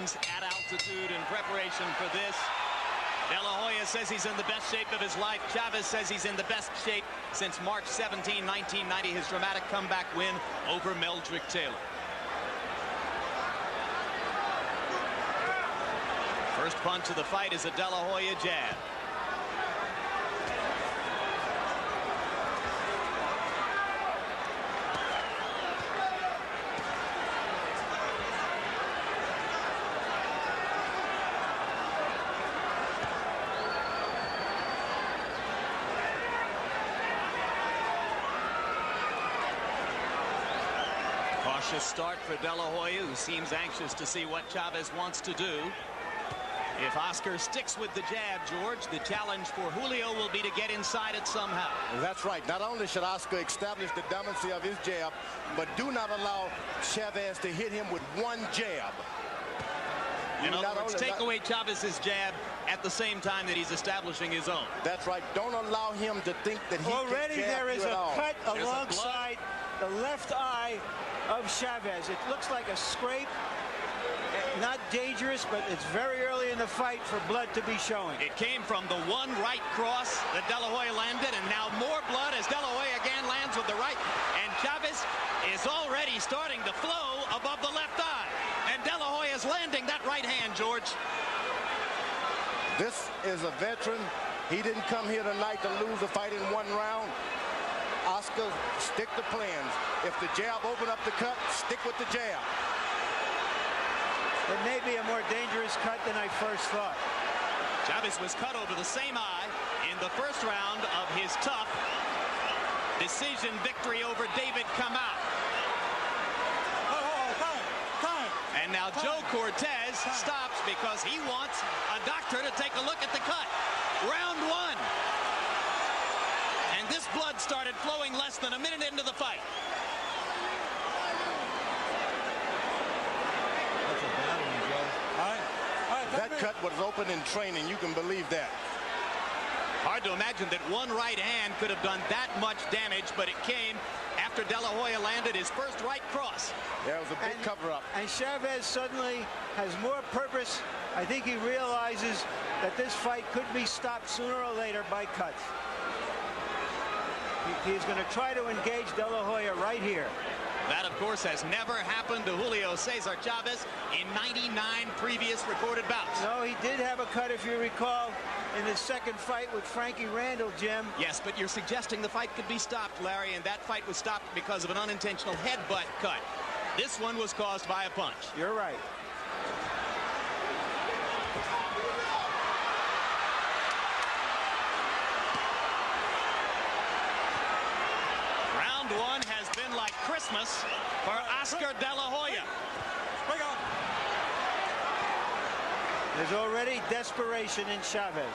rounds at altitude in preparation for this. De La Hoya says he's in the best shape of his life. Chavez says he's in the best shape since March 17, 1990, his dramatic comeback win over Meldrick Taylor. First punch of the fight is a De La Hoya jab. Cautious start for De La Hoya, who seems anxious to see what Chavez wants to do. If Oscar sticks with the jab, George, the challenge for Julio will be to get inside it somehow. That's right. Not only should Oscar establish the dominancy of his jab, but do not allow Chavez to hit him with one jab. In other words, take away Chavez's jab at the same time that he's establishing his own. That's right. Don't allow him to think that he already can jab there is you a at all. cut alongside the left eye of Chavez. It looks like a scrape. Not dangerous, but it's very early in the fight for blood to be showing. It came from the one right cross that De La Hoya landed, and now more blood as De La Hoya again lands with the right. And Chavez is already starting to flow above the left eye. And De La Hoya is landing that right hand, George. This is a veteran. He didn't come here tonight to lose the fight in one round. Oscar, stick to plans. If the jab open up the cut, stick with the jab. It may be a more dangerous cut than I first thought. Chavez was cut over the same eye in the first round of his tough decision victory over David Kamau. And now Joe Cortez stops because he wants a doctor to take a look at the cut. Round one. And this blood started flowing less than a minute into the fight. That cut was open in training. You can believe that. Hard to imagine that one right hand could have done that much damage, but it came after De La Hoya landed his first right cross. Yeah, it was a big cover-up. And Chavez suddenly has more purpose. I think he realizes that this fight could be stopped sooner or later by cuts. He's going to try to engage De La Hoya right here. That, of course, has never happened to Julio Cesar Chavez in 99 previous recorded bouts. No, he did have a cut, if you recall, in his second fight with Frankie Randall, Jim. Yes, but you're suggesting the fight could be stopped, Larry, and that fight was stopped because of an unintentional headbutt cut. This one was caused by a punch. You're right. Round one has been like Christmas for Oscar De La Hoya. There's already desperation in Chavez.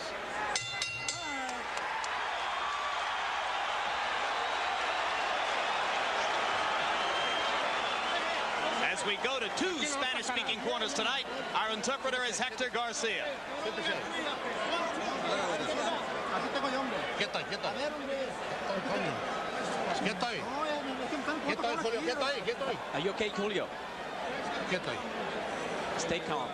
As we go to two Spanish-speaking corners tonight, our interpreter is Hector Garcia. Are you okay, Julio? Stay calm.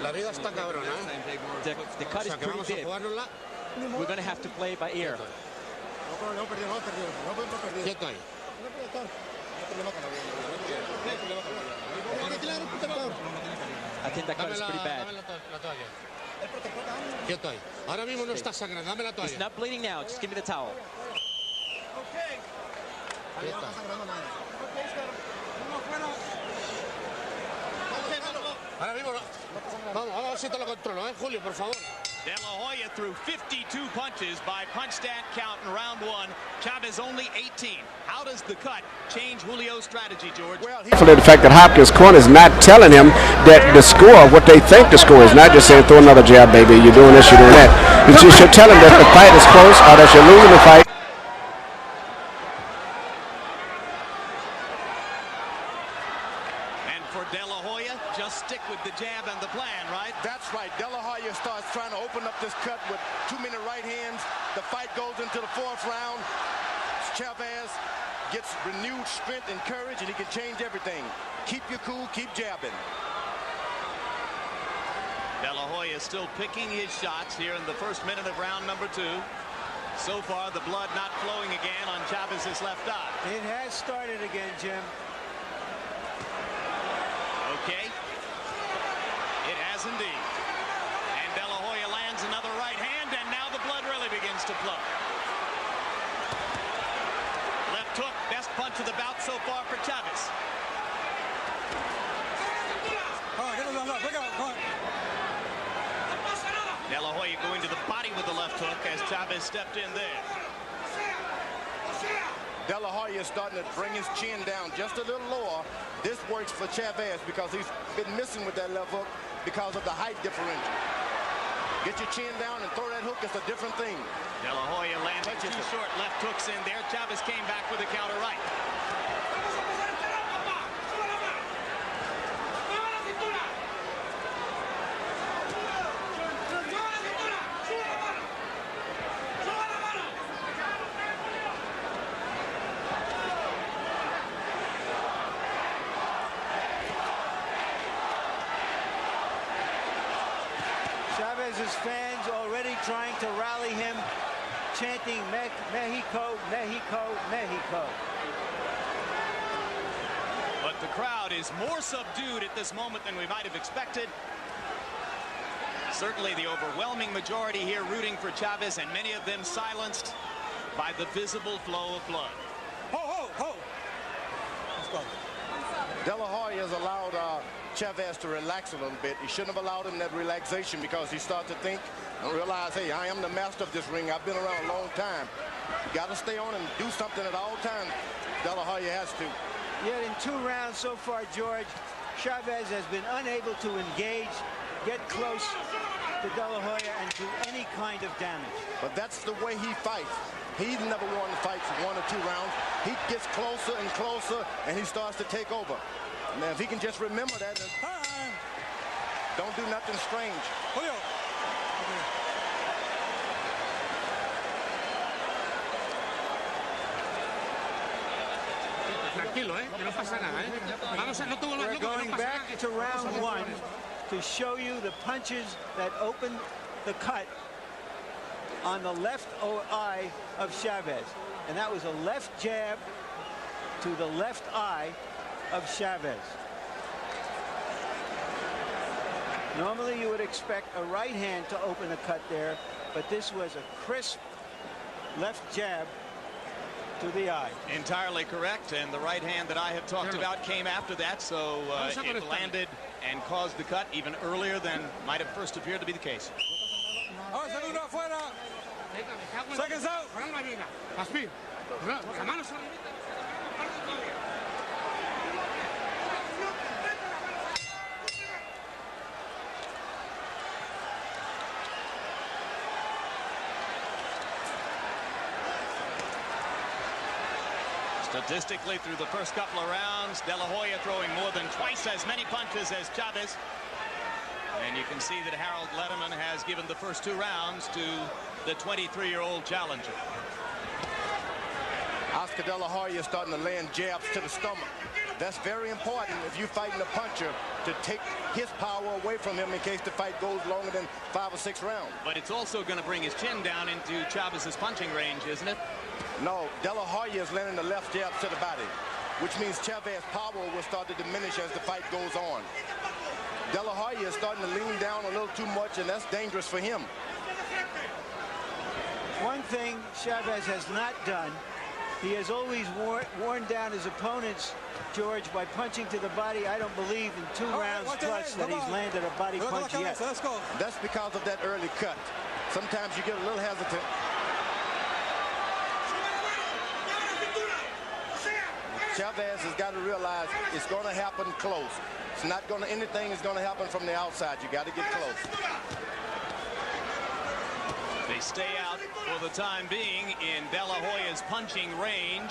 La vida está cabrona, ¿eh? The cut is pretty deep. We're going to have to play by ear. Quieto ahí. I think that cut is pretty bad. Quieto ahí. Ahora mismo no está sangrando. Dame la toalla. It's not bleeding now. Just give me the towel. Quieto. Ahora mismo no. Vamos a ver si te lo controlo, Julio, por favor. De La Hoya threw 52 punches by punch stat count in round one. Chavez only 18. How does the cut change Julio's strategy, George? Well, the fact that Hopkins' corner is not telling him that the score, what they think the score is, not just saying throw another jab, baby, you're doing this, you're doing that. You should tell him that the fight is close or that you're losing the fight. And for De La Hoya, just stick with the jab and the plan, right? That's right. De La Hoya starts trying to open up this cut with too many right hands. The fight goes into the fourth round. Chavez gets renewed strength and courage, and he can change everything. Keep your cool, keep jabbing. De La Hoya still picking his shots here in the first minute of round number 2. So far, the blood not flowing again on Chavez's left eye. It has started again, Jim. Okay. It has indeed. And De La Hoya lands another right hand, and now the blood really begins to flow. Left hook, best punch of the bout so far for Chavez. De La Hoya going to the body with the left hook as Chavez stepped in there. De La Hoya is starting to bring his chin down just a little lower. This works for Chavez because he's been missing with that left hook because of the height differential. Get your chin down and throw that hook. It's a different thing. De La Hoya landed 2 short left hooks in there. Chavez came back with a counter right. Chavez's fans already trying to rally him, chanting Mexico, Mexico, Mexico. But the crowd is more subdued at this moment than we might have expected. Certainly the overwhelming majority here rooting for Chavez, and many of them silenced by the visible flow of blood. Ho, ho, ho. Let's go. De La Hoya has allowed Chavez to relax a little bit. He shouldn't have allowed him that relaxation because he started to think and realize, hey, I am the master of this ring. I've been around a long time. You got to stay on and do something at all times. De La Hoya has to. Yet in 2 rounds so far, George, Chavez has been unable to engage, get close to De La Hoya, and do any kind of damage. But that's the way he fights. He's never won the fight for 1 or 2 rounds. He gets closer and closer, and he starts to take over. Now, if he can just remember that, and don't do nothing strange. Julio. Tranquilo, que no pasa nada, Vamos a, no tuvo We're going back to round 1 to show you the punches that opened the cut on the left eye of Chavez. And that was a left jab to the left eye of Chavez. Normally you would expect a right hand to open a cut there, but this was a crisp left jab to the eye. Entirely correct, and the right hand that I have talked about came after that, so it landed and caused the cut even earlier than might have first appeared to be the case. Seconds out. Statistically, through the first couple of rounds, De La Hoya throwing more than twice as many punches as Chavez. And you can see that Harold Letterman has given the first 2 rounds to the 23-year-old challenger. Oscar De La Hoya is starting to land jabs to the stomach. That's very important if you're fighting a puncher to take his power away from him in case the fight goes longer than 5 or 6 rounds. But it's also going to bring his chin down into Chavez's punching range, isn't it? No, De La Hoya is landing the left jabs to the body, which means Chavez's power will start to diminish as the fight goes on. De La Hoya is starting to lean down a little too much, and that's dangerous for him. One thing Chavez has not done, he has always worn down his opponents, George, by punching to the body. I don't believe in 2 rounds plus that he's landed a body punch yet. Let's go. That's because of that early cut. Sometimes you get a little hesitant. Chavez has got to realize it's going to happen close. It's not going to, anything is going to happen from the outside. You got to get close. They stay out for the time being in De La Hoya's punching range.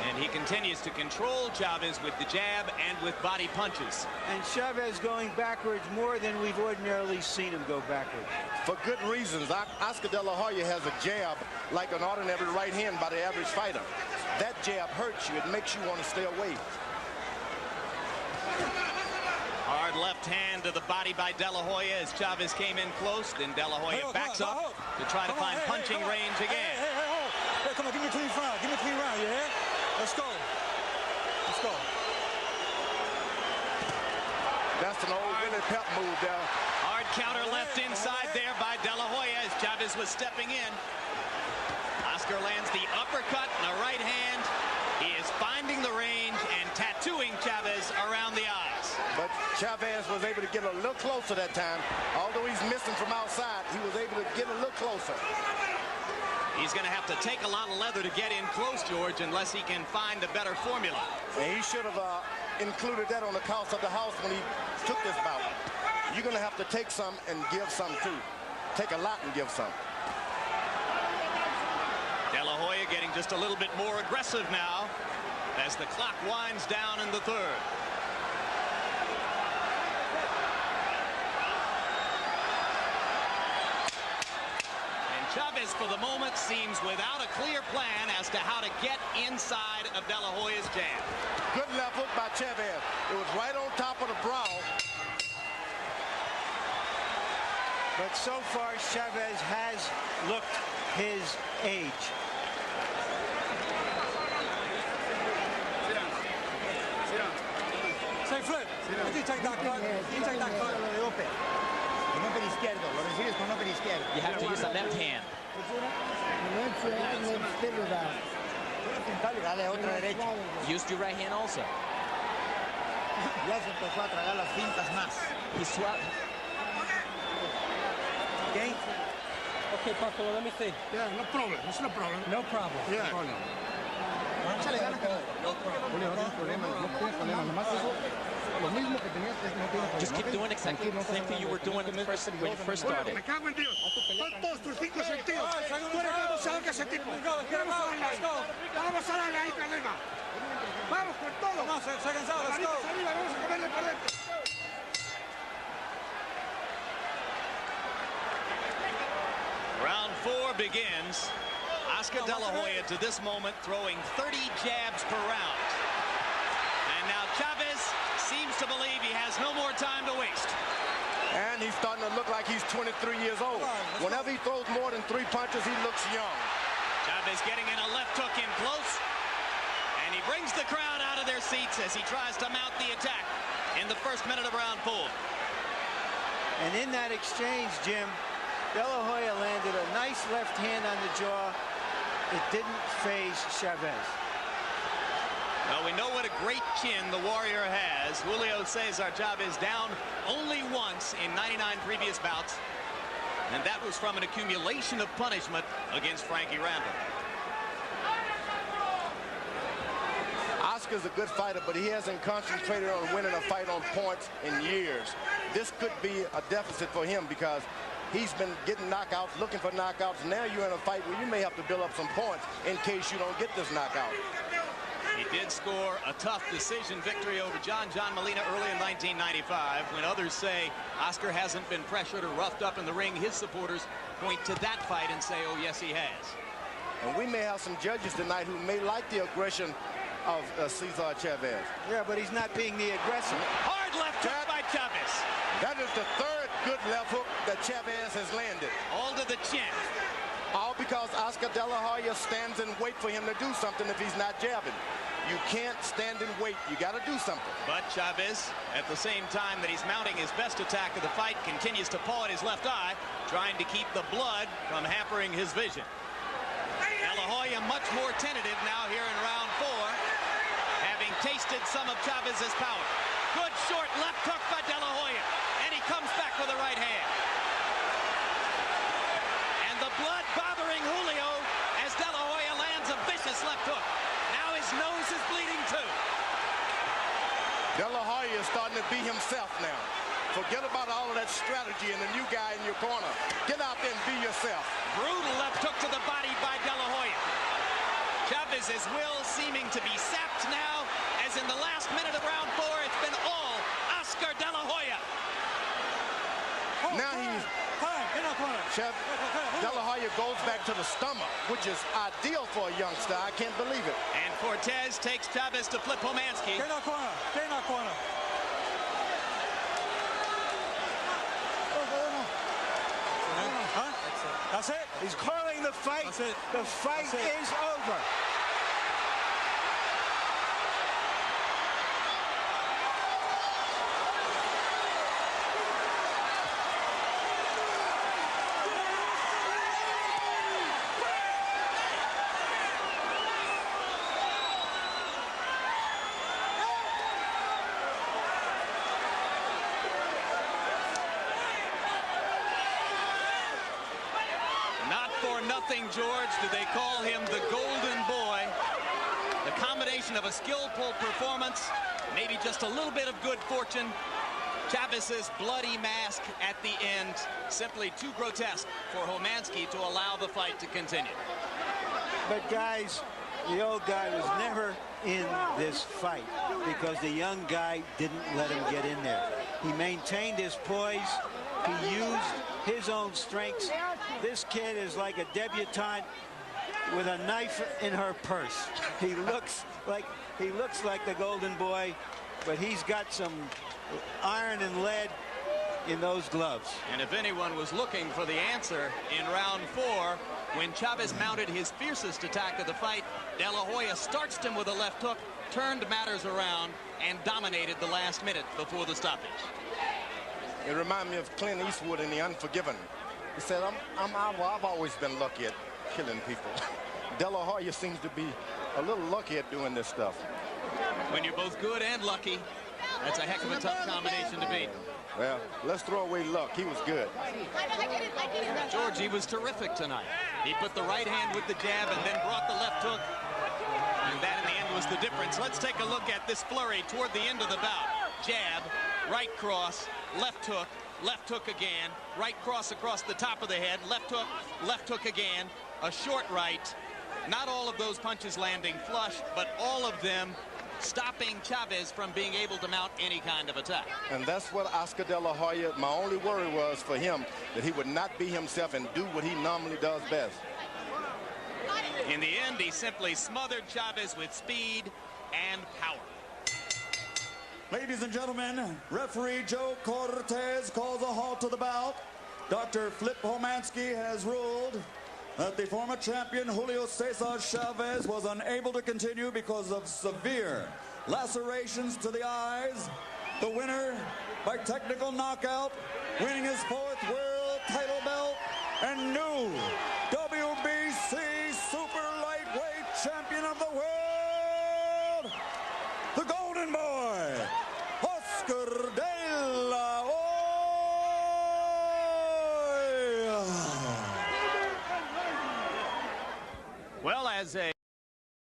And he continues to control Chavez with the jab and with body punches. And Chavez going backwards more than we've ordinarily seen him go backwards. For good reasons. Oscar De La Hoya has a jab like an ordinary right hand by the average fighter. That jab hurts you. It makes you want to stay away. Hard left hand to the body by De La Hoya as Chavez came in close. Then De La Hoya backs up to try to find punching range again. Hey, come on, give me a clean round. Give me a clean round, you hear? Let's go. Let's go. That's an old Willie Pep move there. Hard counter left inside there by De La Hoya as Chavez was stepping in. Oscar lands the uppercut and a right hand. He is finding the range and tattooing Chavez around the eyes. But Chavez was able to get a little closer that time. Although he's missing from outside, he was able to get a little closer. He's going to have to take a lot of leather to get in close, George, unless he can find a better formula. And he should have included that on the cost of the house when he took this bout. You're going to have to take some and give some too. Take a lot and give some. De La Hoya getting just a little bit more aggressive now as the clock winds down in the third. Chavez, for the moment, seems without a clear plan as to how to get inside of De La Hoya's jab. Good left hook by Chavez. It was right on top of the brow. But so far, Chavez has looked his age. Say, Flip, did you take that cut? You take that cut. You have to use the left hand. Used your right hand also. He swapped. Okay? Okay, Paco, let me see. Yeah, no problem. It's no problem. No problem. Yeah. No problem. Just keep doing exactly the same thing you were doing when you first started. Me cago en Dios. Son todos tus 5 sentidos. Tú eres el boxeador que ese tipo. Vamos a darle ahí, Calema. Vamos con todo. No, se ha cansado. Let's go. Arriba, vamos a comerle por dentro. Round 4 begins. Oscar De La Hoya to this moment throwing 30 jabs per round. And now Chavez seems to believe he has no more time to waste. And he's starting to look like he's 23 years old. Whenever he throws more than 3 punches, he looks young. Chavez getting in a left hook in close. And he brings the crowd out of their seats as he tries to mount the attack in the first minute of round 4. And in that exchange, Jim, De La Hoya landed a nice left hand on the jaw. It didn't faze Chavez. Well, we know what a great chin the Warrior has. Julio Cesar Chavez down only once in 99 previous bouts. And that was from an accumulation of punishment against Frankie Randall. Oscar's a good fighter, but he hasn't concentrated on winning a fight on points in years. This could be a deficit for him because he's been getting knockouts, looking for knockouts. Now you're in a fight where you may have to build up some points in case you don't get this knockout. He did score a tough decision victory over John Molina early in 1995. When others say Oscar hasn't been pressured or roughed up in the ring, his supporters point to that fight and say, oh, yes, he has. And we may have some judges tonight who may like the aggression of Cesar Chavez. Yeah, but he's not being the aggressor. Hard left hook by Chavez. That is the third good left hook that Chavez has landed. All to the chin. All because Oscar De La Hoya stands and wait for him to do something if he's not jabbing. You can't stand and wait. You got to do something. But Chavez, at the same time that he's mounting his best attack of the fight, continues to paw at his left eye, trying to keep the blood from hampering his vision. De La Hoya much more tentative now here in round 4, having tasted some of Chavez's power. Good short left hook by De La Hoya, and he comes back with a right hand. And the blood bothering Julio as De La Hoya lands a vicious left hook. Now his nose is bleeding too. De La Hoya is starting to be himself now. Forget about all of that strategy and the new guy in your corner. Get out there and be yourself. Brutal left hook to the body by De La Hoya. Chavez's will seeming to be sapped now, as in the last minute of round 4, it's been all Oscar De La Hoya. Now he's... De La Hoya goes back to the stomach, which is ideal for a youngster. I can't believe it. And Cortez takes Chavez to flip Homansky. Stay in that corner. Stay in that corner. Huh? That's it. He's calling the fight. That's it. The fight is over. Nothing, George, do they call him the Golden Boy. The combination of a skillful performance, maybe just a little bit of good fortune. Chavez's bloody mask at the end, simply too grotesque for Homansky to allow the fight to continue. But guys, the old guy was never in this fight because the young guy didn't let him get in there. He maintained his poise. He used his own strengths. This kid is like a debutante with a knife in her purse. He looks like the Golden Boy, but he's got some iron and lead in those gloves. And if anyone was looking for the answer in round 4, when Chavez mounted his fiercest attack of the fight, De La Hoya starched him with a left hook, turned matters around, and dominated the last minute before the stoppage. It reminded me of Clint Eastwood in The Unforgiven. He said, I've always been lucky at killing people. De La Hoya seems to be a little lucky at doing this stuff. When you're both good and lucky, that's a heck of a tough combination to beat. Well, let's throw away luck. He was good. George, he was terrific tonight. He put the right hand with the jab and then brought the left hook. And that, in the end, was the difference. Let's take a look at this flurry toward the end of the bout. Jab, right cross, left hook again, right cross across the top of the head, left hook again, a short right. Not all of those punches landing flush, but all of them stopping Chavez from being able to mount any kind of attack. And that's what Oscar De La Hoya, my only worry was for him, that he would not be himself and do what he normally does best. In the end, he simply smothered Chavez with speed and power. Ladies and gentlemen, referee Joe Cortez calls a halt to the bout. Dr. Flip Homansky has ruled that the former champion Julio Cesar Chavez was unable to continue because of severe lacerations to the eyes. The winner by technical knockout, winning his 4th world title belt and new WBC super lightweight champion of the world, the Golden Boy, Oscar De La Hoya. Well, as a